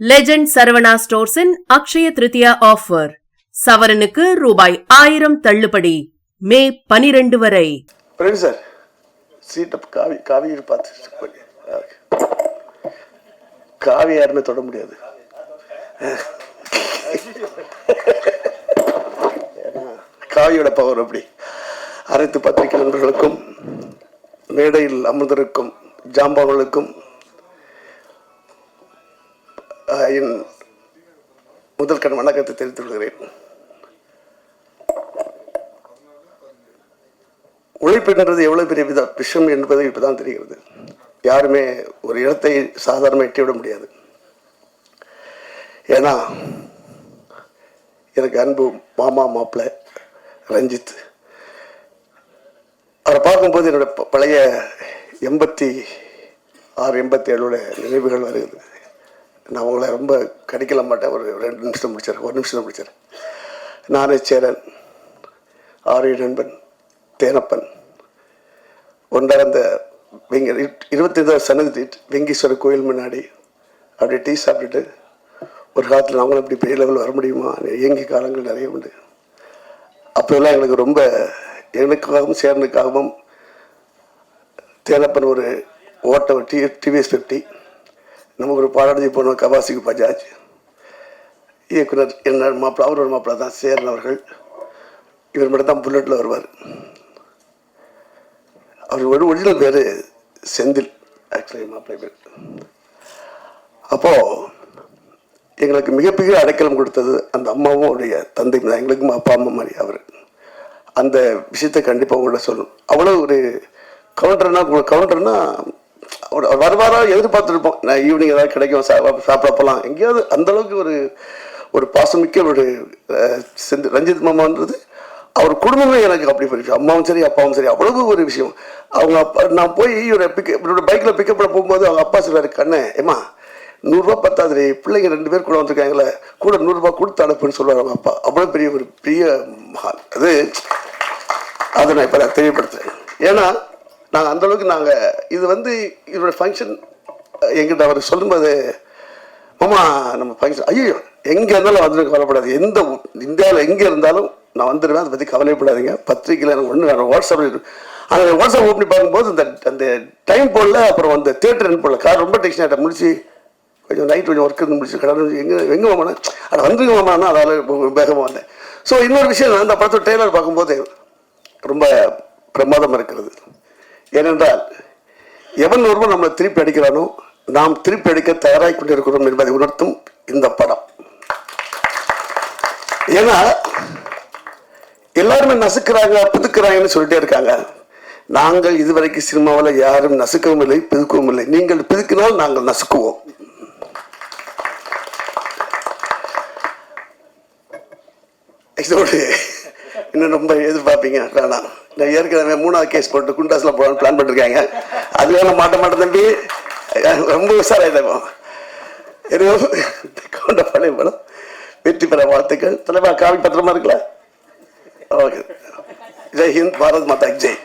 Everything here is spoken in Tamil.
லெஜண்ட் சரவணா ஸ்டோர்ஸின் அக்ஷய திருத்தியா ஆஃபர். சவரனுக்கு ரூபாய் 1000 தள்ளுபடி. மே 12 வரை. சார் சீட்டப் காவி பார்த்து காவி யாருமே தொட முடியாது. காவியோட பவர் அப்படி. அனைத்து பத்திரிகை நண்பர்களுக்கும் மேடையில் அமர்ந்திருக்கும் ஜாம்பவர்களுக்கும் என் முதல் கண் வணக்கத்தை தெரிவித்துக் கொள்கிறேன். உழைப்புன்றது எவ்வளவு பெரிய விஷயம் என்பது இப்பதான் தெரிகிறது. யாருமே ஒரு இடத்தை சாதாரணமாக எட்டிவிட முடியாது. ஏன்னா எனக்கு அன்பு மாமா மாப்பிள்ளை ரஞ்சித், அவரை பார்க்கும்போது என்னோட பழைய 86, 87 நினைவுகள் வருகிறது. நான் அவங்கள ரொம்ப கடிக்கல மாட்டேன். ஒரு 2 நிமிஷம் முடிச்சார், 1 நிமிஷம் முடிச்சார். நானே சேரன், ஆரிய நண்பன் தேனப்பன் ஒன்றாக அந்த 25 சன்னதி வெங்கீஸ்வரர் கோயில் முன்னாடி அப்படி டீ சாப்பிட்டுட்டு ஒரு காலத்தில் அவங்களும் அப்படி பெரிய லெவலில் வர முடியுமா இயங்கிய காலங்கள் நிறைய உண்டு. அப்போல்லாம் எங்களுக்கு ரொம்ப எனக்காகவும் சேரனுக்காகவும் தேனப்பன் ஒரு ஓட்ட டிவிஎஸ் 50, நமக்கு ஒரு பாராட்டி போனோம் கவாசிக்கு பஜாஜ், இயக்குனர் என்ன மாப்பிள்ள, அவரோட மாப்பிள்ள தான் சேரன் அவர்கள். இவர் மட்டும் தான் புல்லட்டில் வருவார். அவர் ஒரிஜினல் பேர் செந்தில், ஆக்சுவலி மாப்பிள்ளை பேர். அப்போது எங்களுக்கு மிகப்பெரிய அடைக்கலம் கொடுத்தது அந்த அம்மாவும் அவருடைய தந்தை தான். எங்களுக்கும் அப்பா அம்மா மாதிரி அவர். அந்த விஷயத்தை கண்டிப்பாக உங்கள்ட்ட சொல்லணும். அவ்வளோ ஒரு கவுண்டர்னா வருவாராக எதிர்பார்த்துருப்போம். நான் ஈவினிங் ஏதாவது கிடைக்கும் சாப்பிட போகலாம் எங்கேயாவது. அந்தளவுக்கு ஒரு பாசமிக்க ஒரு ரஞ்சித் மாமான்றது அவர் குடும்பமே எனக்கு அப்படி போயிடுச்சு. அம்மாவும் சரி அப்பாவும் சரி அவ்வளவு ஒரு விஷயம். அவங்க அப்பா நான் போய் என்னோட பைக்கில் பிக்கப் பண்ண போகும்போது அவங்க அப்பா சொல்வார், கண்ணே ஏமா 100 ரூபா பத்தாது, பிள்ளைங்க 2 பேர் கூட வந்துருக்காங்களே, கூட 100 ரூபா கொடுத்து அனுப்புன்னு சொல்லுவார் அவங்க அப்பா. அவ்வளோ பெரிய ஒரு பெரிய மகான் அது. அதை நான் இப்போ நான் தெரியப்படுத்துகிறேன். ஏன்னா நாங்கள் அந்தளவுக்கு இது இதோட ஃபங்க்ஷன் எங்கிட்ட அவர் சொல்லும்போது, மாமா நம்ம ஃபங்க்ஷன் ஐயோ எங்கே இருந்தாலும் வந்துட்டு கவலைப்படாது, எந்த இந்தியாவில் எங்கே இருந்தாலும் நான் வந்துடுவேன், அதை பற்றி கவலைப்படாதீங்க. பத்திரிக்கையில் எனக்கு ஒன்று நான் வாட்ஸ்அப்பில் அந்த வாட்ஸ்அப் ஓப்பனி பார்க்கும்போது அந்த டைம் போடல, அப்புறம் அந்த தியேட்டர் ரன் போடல. கார் ரொம்ப டென்ஷன் ஆகிட்ட முடிச்சு கொஞ்சம் நைட் கொஞ்சம் ஒர்க் இருந்து முடிச்சு கடவுள் எங்கே மாமாண்ணா அதை வந்துருங்க மாமாண்ணா, அதால் வேகமாக வந்தேன். ஸோ இன்னொரு விஷயம், அந்த படத்தோட ட்ரெய்லர் பார்க்கும்போது ரொம்ப பிரமாதமாக இருக்கிறது. ஏனென்றால் எவன் ஒருவன் நம்மளை திருப்பி அடிக்கிறானோ நாம் திருப்பி அடிக்க தயாராகி கொண்டிருக்கிறோம் என்பதை உணர்த்தும் இந்த படம். ஏன்னா எல்லாருமே நசுக்கிறாங்க பிதுக்குறாங்கன்னு சொல்லிட்டே இருக்காங்க. நாங்கள் இதுவரைக்கும் சினிமாவில் யாரும் நசுக்கவும் இல்லை பிதுக்கவும் இல்லை. நீங்கள் பிதுக்கினால் நாங்கள் நசுக்குவோம். இதோடு இன்னும் ரொம்ப எதிர்பார்ப்பீங்க வேணாம். நான் ஏற்கனவே 3வது கேஸ் போட்டு குண்டாஸில் போகலான்னு பிளான் பண்ணிருக்காங்க. அது வேணும் மாட்ட தம்பி, ரொம்ப உஷாராயிட்டோம். கொண்ட பழைய படம் வெற்றி பெற வாழ்த்துக்கள். தலைவா காவி பத்திரமா இருக்குல்ல? ஓகே. ஜெய் ஹிந்த், பாரத் மாதா ஜெய்.